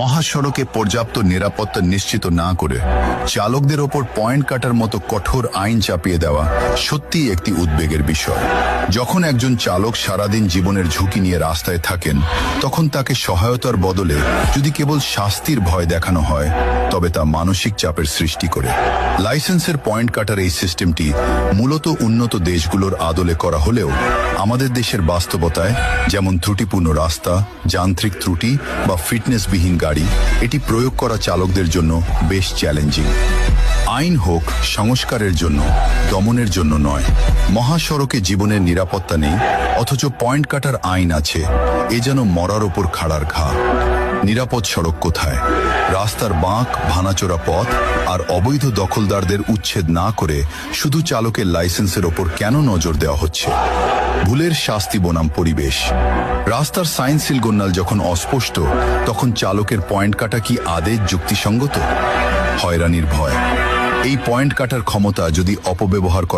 মহাসড়কে পর্যাপ্ত নিরাপত্তা নিশ্চিত না করে চালকদের ওপর পয়েন্ট কাটার মতো কঠোর আইন চাপিয়ে দেওয়া সত্যিই একটি উদ্বেগের বিষয়। যখন একজন চালক সারাদিন জীবনের ঝুঁকি নিয়ে রাস্তায় থাকেন, তখন তাকে সহায়তার বদলে যদি কেবল শাস্তির ভয় দেখানো হয়, তবে তা মানসিক চাপের সৃষ্টি করে। লাইসেন্সের পয়েন্ট কাটার এই সিস্টেমটি মূলত উন্নত দেশগুলোর আদলে করা হলেও আমাদের দেশের বাস্তবতায়, যেমন ত্রুটিপূর্ণ রাস্তা, যান্ত্রিক ত্রুটি বা ফিটনেসবিহীন গাড়ি, এটি প্রয়োগ করা চালকদের জন্য বেশ চ্যালেঞ্জিং। আইন হোক সংস্কারের জন্য, দমনের জন্য নয়। মহাসড়কে জীবনের নিরাপত্তা নেই, অথচ পয়েন্ট কাটার আইন আছে, এ যেন মরার ওপর খাড়ার ঘা। নিরাপদ সড়ক কোথায়? রাস্তার বাঁক, ভাঙাচোরা পথ আর অবৈধ দখলদারদের উচ্ছেদ না করে শুধু চালকের লাইসেন্সের ওপর কেন নজর দেওয়া হচ্ছে? ভুলের শাস্তি বনাম পরিবেশ। রাস্তার সাইন সিলগোন্নাল যখন অস্পষ্ট, তখন চালকের পয়েন্ট কাটা কি আদেশ যুক্তিসঙ্গত? হয়রানির ভয়। এই পয়েন্ট কাটার ক্ষমতা যদি অপব্যবহার